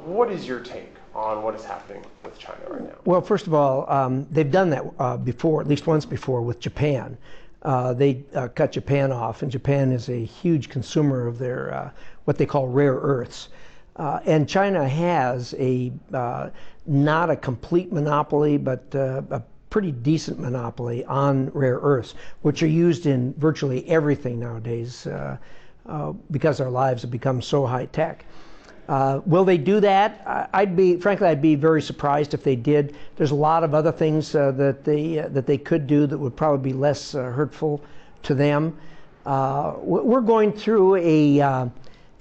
What is your take on what is happening with China right now? Well, first of all, they've done that before, at least once before, with Japan. They cut Japan off, and Japan is a huge consumer of their what they call rare earths. And China has not a complete monopoly, but a pretty decent monopoly on rare earths, which are used in virtually everything nowadays because our lives have become so high tech. Will they do that? Frankly, I'd be very surprised if they did. There's a lot of other things that they could do that would probably be less hurtful to them. We're going through a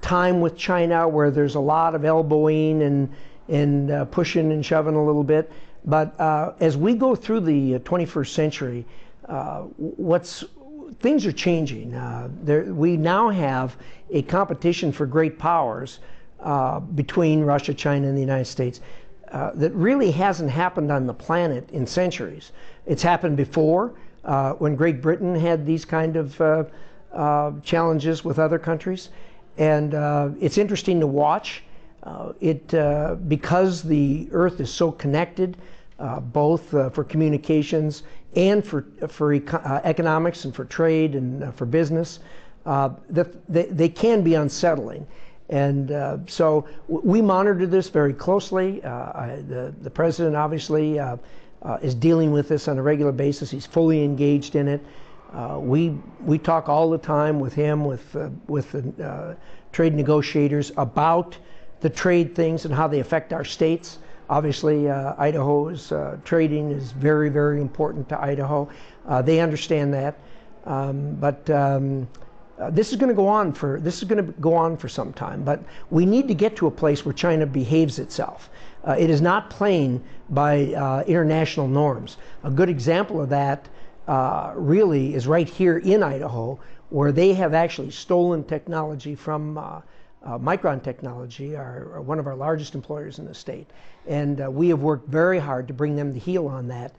time with China where there's a lot of elbowing and pushing and shoving a little bit. But as we go through the 21st century, things are changing. We now have a competition for great powers between Russia, China, and the United States that really hasn't happened on the planet in centuries. It's happened before when Great Britain had these kind of challenges with other countries. And it's interesting to watch. Because the Earth is so connected, both for communications and for economics and for trade and for business, that they can be unsettling. And so we monitor this very closely. The president obviously is dealing with this on a regular basis. He's fully engaged in it. We talk all the time with him, with the trade negotiators about the trade things and how they affect our states. Obviously, Idaho's trading is very, very important to Idaho. They understand that, but this is going to go on for some time. But we need to get to a place where China behaves itself. It is not playing by international norms. A good example of that really is right here in Idaho, where they have actually stolen technology from Micron Technology, one of our largest employers in the state. And we have worked very hard to bring them the heel on that.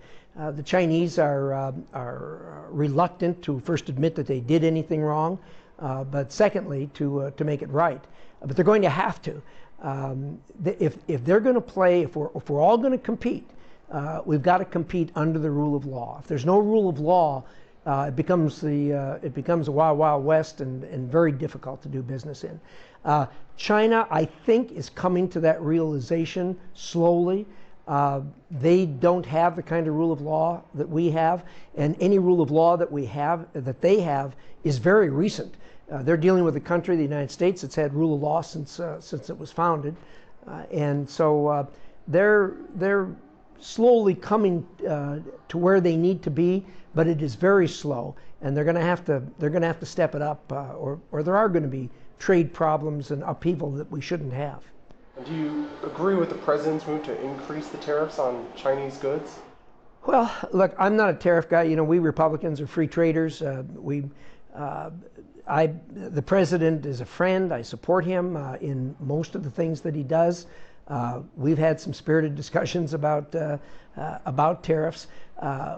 The Chinese are reluctant to first admit that they did anything wrong, but secondly, to make it right. But they're going to have to. If they're going to play, if we're all going to compete, we've got to compete under the rule of law. If there's no rule of law, it becomes a wild, wild west and very difficult to do business in. China, I think, is coming to that realization slowly. They don't have the kind of rule of law that we have, and any rule of law that they have is very recent. They're dealing with a country, the United States, that's had rule of law since it was founded, and so they're slowly coming to where they need to be, but it is very slow, and they're going to have to step it up, or there are going to be trade problems and upheaval that we shouldn't have. Do you agree with the president's move to increase the tariffs on Chinese goods? Well, look, I'm not a tariff guy. You know, we Republicans are free traders. The president is a friend. I support him in most of the things that he does. We've had some spirited discussions about tariffs.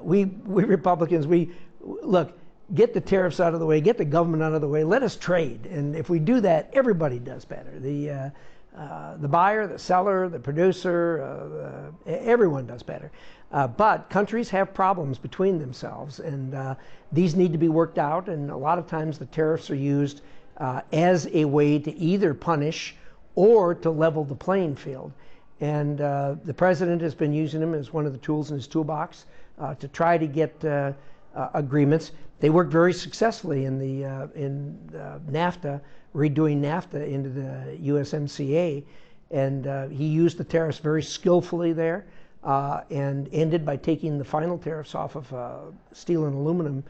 We Republicans, look, get the tariffs out of the way, get the government out of the way, let us trade. And if we do that, everybody does better. The buyer, the seller, the producer, everyone does better. But countries have problems between themselves, and these need to be worked out. And a lot of times the tariffs are used as a way to either punish or to level the playing field. And the president has been using them as one of the tools in his toolbox to try to get agreements. They worked very successfully in NAFTA, redoing NAFTA into the USMCA, and he used the tariffs very skillfully there, and ended by taking the final tariffs off of steel and aluminum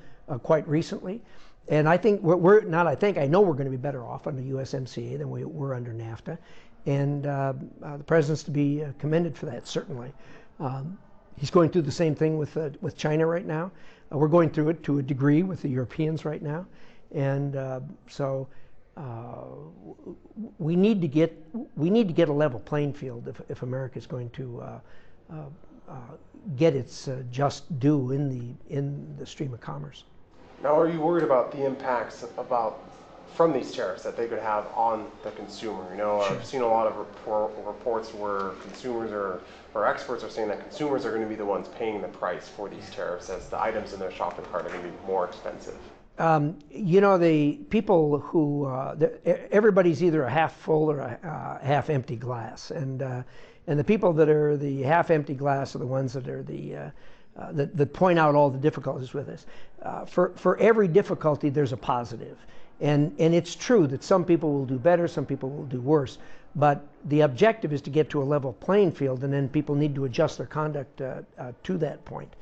quite recently. And I think I know we're going to be better off under USMCA than we were under NAFTA, and the president's to be commended for that, certainly. He's going through the same thing with China right now. We're going through it to a degree with the Europeans right now, and so we need to get a level playing field if America is going to get its just due in the stream of commerce. Now, are you worried about the impacts about from these tariffs that they could have on the consumer? You know, Sure. I've seen a lot of reports where consumers or experts are saying that consumers are going to be the ones paying the price for these tariffs, as the items in their shopping cart are going to be more expensive. You know, the people who, everybody's either a half full or a half empty glass. And the people that are the half empty glass are the ones that are that point out all the difficulties with this. For every difficulty, there's a positive. And it's true that some people will do better, some people will do worse. But the objective is to get to a level playing field, and then people need to adjust their conduct to that point.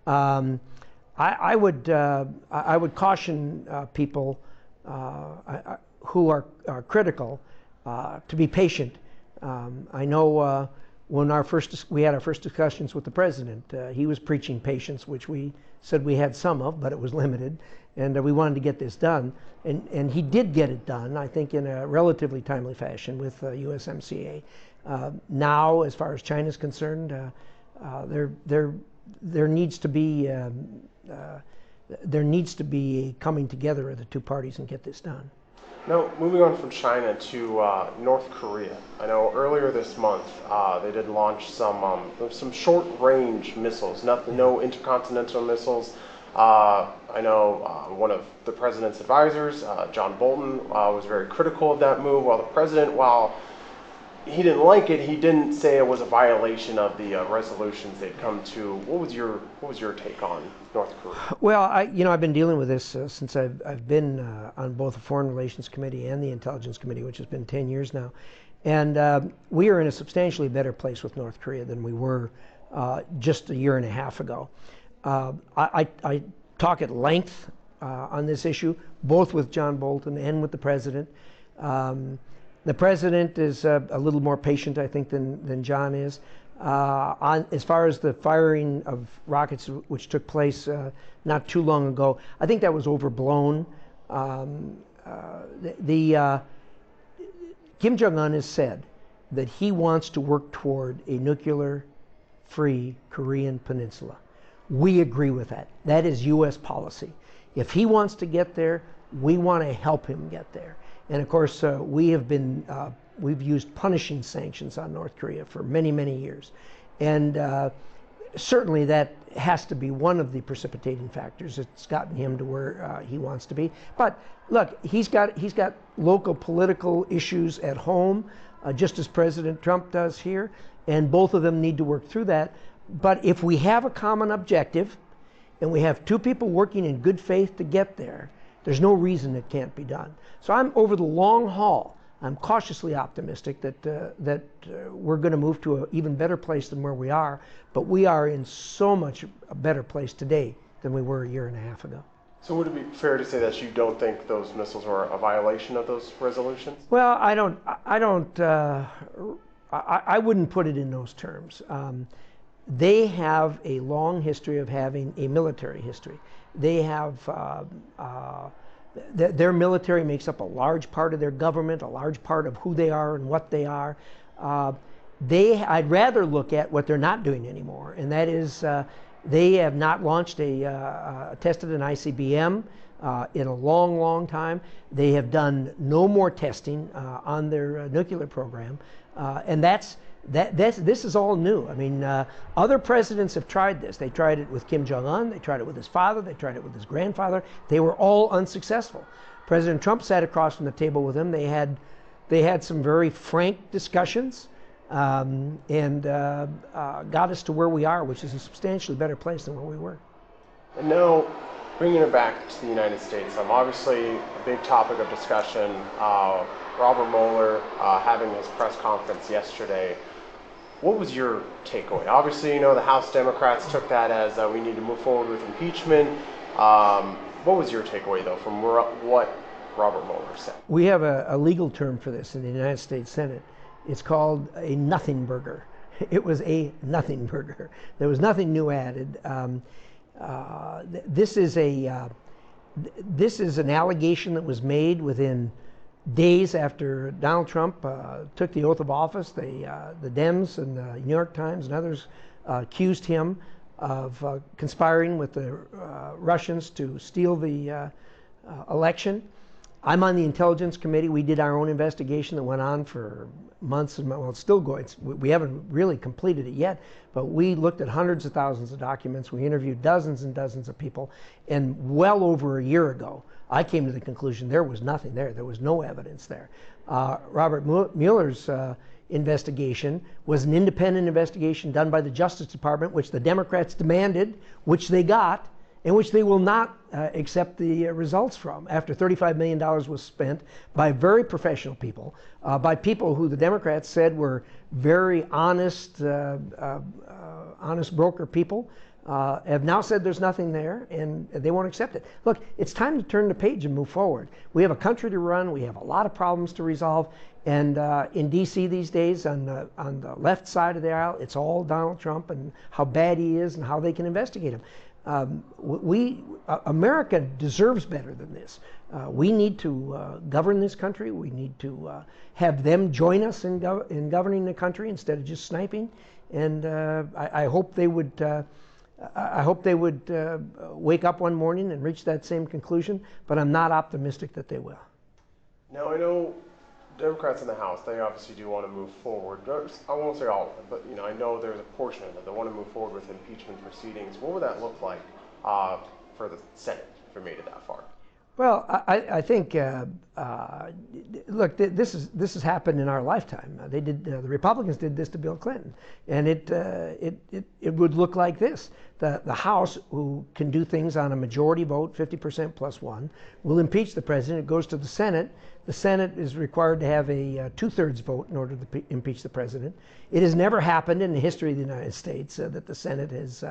I would caution people who are critical to be patient. I know when we had our first discussions with the president, he was preaching patience, which we said we had some of, but it was limited, and we wanted to get this done. And he did get it done, I think, in a relatively timely fashion with USMCA. Now, as far as China is concerned, there needs to be a coming together of the two parties and get this done. Now, moving on from China to North Korea. I know earlier this month they did launch some short-range missiles, no intercontinental missiles. I know one of the president's advisors, John Bolton, was very critical of that move, while the president, while he didn't like it, he didn't say it was a violation of the resolutions they'd come to. What was your take on North Korea? Well, I've been dealing with this since I've been on both the Foreign Relations Committee and the Intelligence Committee, which has been 10 years now. And we are in a substantially better place with North Korea than we were just a year and a half ago. I talk at length on this issue, both with John Bolton and with the president. The president is a little more patient, I think, than John is. As far as the firing of rockets, which took place not too long ago, I think that was overblown. Kim Jong-un has said that he wants to work toward a nuclear-free Korean peninsula. We agree with that. That is U.S. policy. If he wants to get there, we want to help him get there. And of course, we've used punishing sanctions on North Korea for many, many years. And certainly that has to be one of the precipitating factors that's gotten him to where he wants to be. But look, he's got local political issues at home, just as President Trump does here, and both of them need to work through that. But if we have a common objective, and we have two people working in good faith to get there, there's no reason it can't be done. So I'm, over the long haul, I'm cautiously optimistic that we're going to move to an even better place than where we are. But we are in so much a better place today than we were a year and a half ago. So would it be fair to say that you don't think those missiles were a violation of those resolutions? Well, I wouldn't put it in those terms. They have a long history of having a military history. They have, their military makes up a large part of their government, a large part of who they are and what they are. I'd rather look at what they're not doing anymore, and that is they have not launched tested an ICBM in a long, long time. They have done no more testing on their nuclear program, and this is all new. I mean, other presidents have tried this. They tried it with Kim Jong-un. They tried it with his father. They tried it with his grandfather. They were all unsuccessful. President Trump sat across from the table with him. They had some very frank discussions and got us to where we are, which is a substantially better place than where we were. And now, bringing it back to the United States, obviously a big topic of discussion. Robert Mueller having his press conference yesterday. What was your takeaway? Obviously, the House Democrats took that as we need to move forward with impeachment. What was your takeaway, though, from what Robert Mueller said? We have a legal term for this in the United States Senate. It's called a nothing burger. It was a nothing burger. There was nothing new added. This is an allegation that was made within days after Donald Trump took the oath of office. The Dems and the New York Times and others accused him of conspiring with the Russians to steal the election. I'm on the Intelligence Committee. We did our own investigation that went on for months and months. Well, it's still going. We haven't really completed it yet, but we looked at hundreds of thousands of documents. We interviewed dozens and dozens of people, and well over a year ago, I came to the conclusion there was nothing there. There was no evidence there. Robert Mueller's investigation was an independent investigation done by the Justice Department, which the Democrats demanded, which they got, and which they will not accept the results from. After $35 million was spent by very professional people, by people who the Democrats said were very honest, honest broker people, have now said there's nothing there, and they won't accept it. Look, it's time to turn the page and move forward. We have a country to run. We have a lot of problems to resolve. And in D.C. these days, on the left side of the aisle, it's all Donald Trump and how bad he is and how they can investigate him. America deserves better than this. We need to govern this country. We need to have them join us in governing the country instead of just sniping. And I hope they would. I hope they would wake up one morning and reach that same conclusion. But I'm not optimistic that they will. Now I know Democrats in the House, they obviously do want to move forward. I won't say all of them, but I know there's a portion of it that want to move forward with impeachment proceedings. What would that look like for the Senate if we made it that far? Well, I think look, this has happened in our lifetime. They did the Republicans did this to Bill Clinton, and it would look like this: the House, who can do things on a majority vote, 50% plus one, will impeach the president. It goes to the Senate. The Senate is required to have a 2/3 vote in order to impeach the president. It has never happened in the history of the United States that the Senate has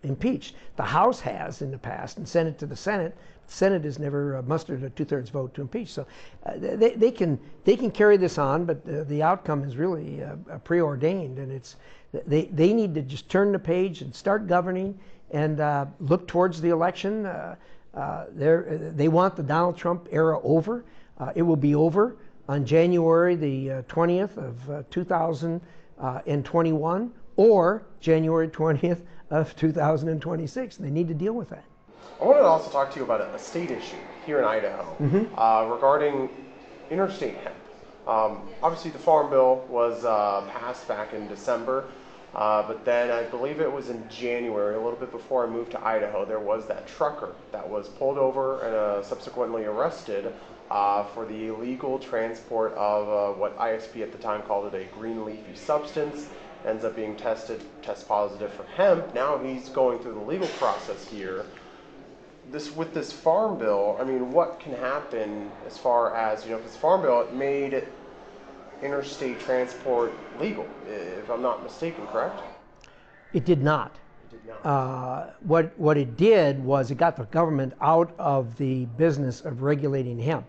impeached. The House has in the past, and sent it to the Senate. The Senate has never mustered a 2/3 vote to impeach. So they can carry this on, but the outcome is really preordained, and they need to just turn the page and start governing and look towards the election. They want the Donald Trump era over. It will be over on January the 20th of 2021 or January 20th of 2026. They need to deal with that. I wanted to also talk to you about a state issue here in Idaho regarding interstate hemp. Obviously, the Farm Bill was passed back in December. But then I believe it was in January, a little bit before I moved to Idaho, there was that trucker that was pulled over and subsequently arrested for the illegal transport of what ISP at the time called it a green leafy substance. Ends up being test positive for hemp. Now he's going through the legal process here. With this Farm Bill, I mean, what can happen as far as, because the Farm Bill, it made interstate transport legal, if I'm not mistaken, correct? It did not. It did not. What it did was it got the government out of the business of regulating hemp,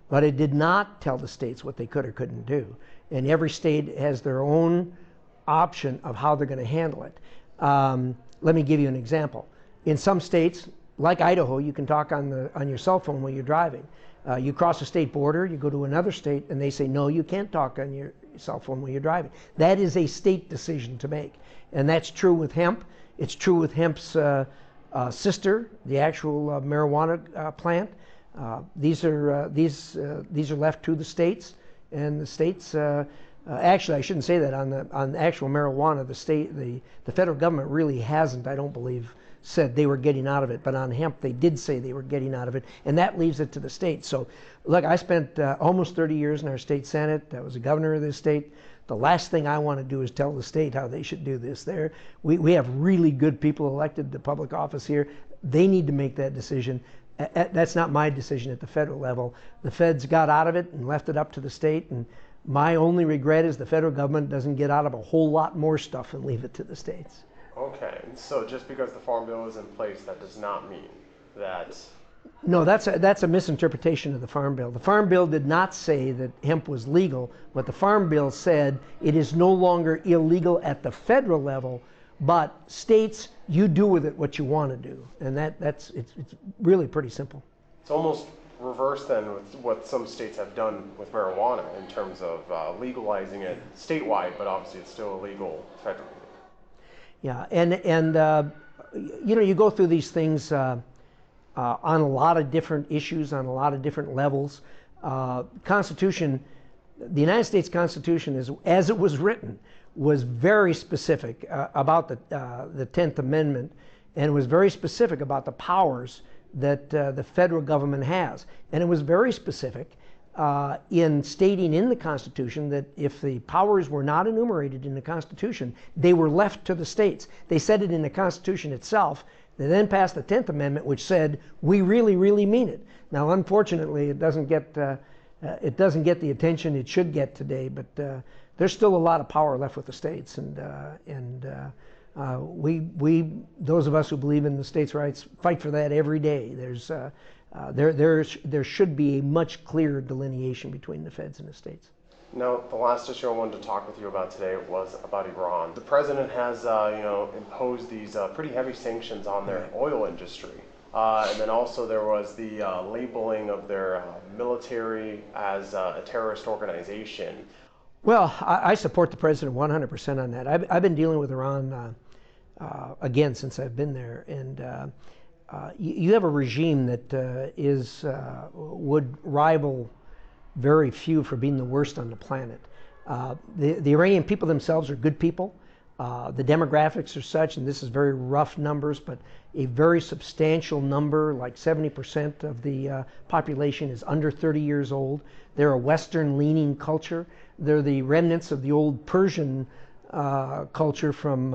but it did not tell the states what they could or couldn't do. And every state has their own option of how they're going to handle it. Let me give you an example. In some states, like Idaho, you can talk on your cell phone while you're driving. You cross a state border, you go to another state, and they say, no, you can't talk on your cell phone when you're driving. That is a state decision to make. And that's true with hemp. It's true with hemp's sister, the actual marijuana plant. These are left to the states, and the states, actually, I shouldn't say that. On the actual marijuana, the federal government really hasn't, I don't believe, said they were getting out of it, but on hemp they did say they were getting out of it, and that leaves it to the states. So look, I spent almost 30 years in our state senate. I was a governor of this state. The last thing I want to do is tell the state how they should do this. We have really good people elected to public office here. They need to make that decision. That's not my decision at the federal level. The feds got out of it and left it up to the state, and my only regret is the federal government doesn't get out of a whole lot more stuff and leave it to the states. Okay, so just because the Farm Bill is in place, that does not mean that... No, that's a misinterpretation of the Farm Bill. The Farm Bill did not say that hemp was legal. What the Farm Bill said, it is no longer illegal at the federal level, but states, you do with it what you want to do. And it's really pretty simple. It's almost reverse then with what some states have done with marijuana in terms of legalizing it statewide, but obviously it's still illegal federally. Yeah, and you go through these things. on a lot of different issues, on a lot of different levels. Constitution, the United States Constitution, as it was written, was very specific about the 10th Amendment, and was very specific about the powers that the federal government has. And it was very specific in stating in the Constitution that if the powers were not enumerated in the Constitution, they were left to the states. They said it in the Constitution itself. They then passed the 10th Amendment, which said, we really, really mean it. Now, unfortunately, it doesn't get the attention it should get today, but there's still a lot of power left with the states. And those of us who believe in the states' rights fight for that every day. There should be a much clearer delineation between the feds and the states. Now, the last issue I wanted to talk with you about today was about Iran. The president has, imposed these pretty heavy sanctions on their oil industry. And then also there was the labeling of their military as a terrorist organization. Well, I support the president 100% on that. I've been dealing with Iran again since I've been there, and you have a regime that would rival very few for being the worst on the planet. The Iranian people themselves are good people. The demographics are such, and this is very rough numbers, but a very substantial number, like 70% of the population is under 30 years old. They're a Western-leaning culture. They're the remnants of the old Persian culture from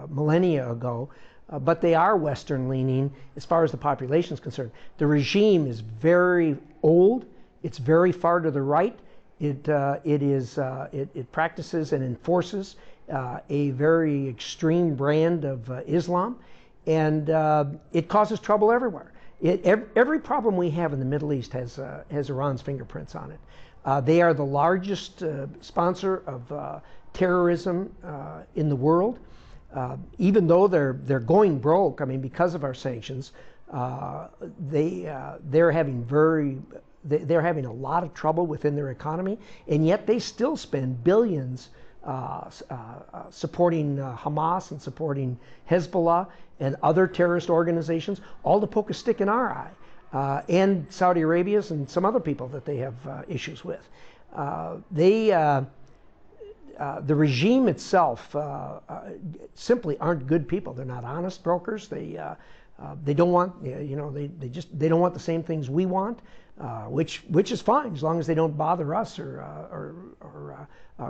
millennia ago, but they are Western-leaning as far as the population is concerned. The regime is very old. It's very far to the right. It practices and enforces a very extreme brand of Islam, and it causes trouble everywhere. Every problem we have in the Middle East has Iran's fingerprints on it. They are the largest sponsor of terrorism in the world. Even though they're going broke, I mean, because of our sanctions, they're having a lot of trouble within their economy, and yet they still spend billions supporting Hamas and supporting Hezbollah and other terrorist organizations, all to poke a stick in our eye, and Saudi Arabia's and some other people that they have issues with. The regime itself simply aren't good people. They're not honest brokers. They don't want, they don't want the same things we want, which is fine as long as they don't bother us or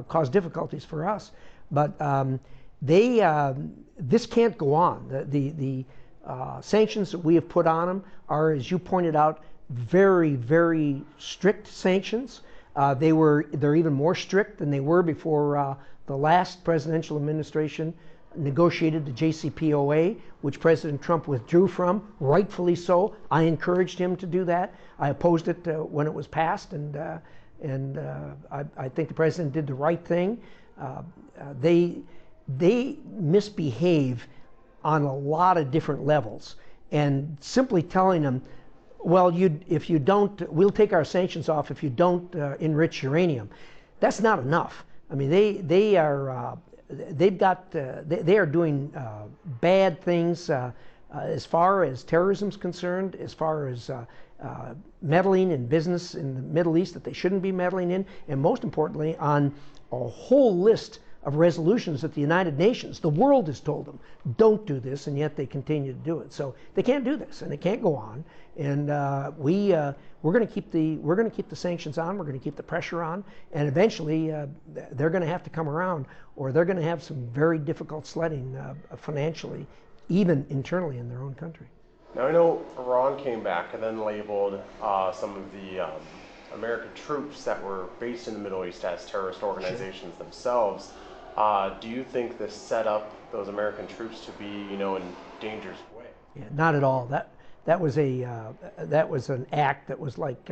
cause difficulties for us. But this can't go on. The sanctions that we have put on them are, as you pointed out, very, very strict sanctions. They're even more strict than they were before the last presidential administration negotiated the JCPOA, which President Trump withdrew from, rightfully so. I encouraged him to do that. I opposed it when it was passed, and I think the president did the right thing. They misbehave on a lot of different levels, and simply telling them, well, if you don't, we'll take our sanctions off if you don't enrich uranium. That's not enough. I mean, they are doing bad things as far as terrorism is concerned, as far as meddling in business in the Middle East that they shouldn't be meddling in, and most importantly, on a whole list of resolutions that the United Nations, the world has told them, don't do this, and yet they continue to do it. So they can't do this, and it can't go on. And we're going to keep the sanctions on. We're going to keep the pressure on, and eventually they're going to have to come around, or they're going to have some very difficult sledding financially, even internally in their own country. Now, I know Iran came back and then labeled some of the American troops that were based in the Middle East as terrorist organizations themselves. Do you think this set up those American troops to be, in danger's way? Yeah, not at all. That was an act that was like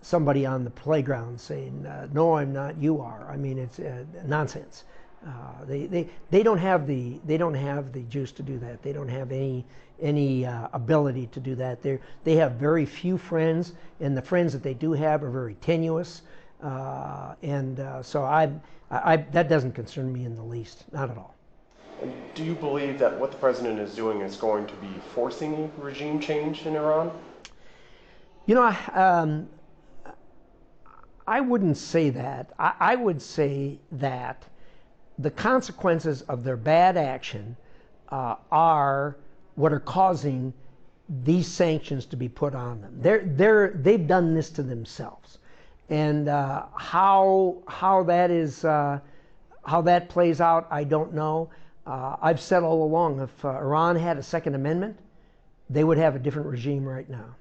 somebody on the playground saying, "No, I'm not. You are." I mean, it's nonsense. They don't have the juice to do that. They don't have any ability to do that. They have very few friends, and the friends that they do have are very tenuous. So that doesn't concern me in the least, not at all. And do you believe that what the president is doing is going to be forcing a regime change in Iran? You know, I wouldn't say that. I would say that the consequences of their bad action are what are causing these sanctions to be put on them. They've done this to themselves, and how that plays out, I don't know. I've said all along, if Iran had a Second Amendment, they would have a different regime right now.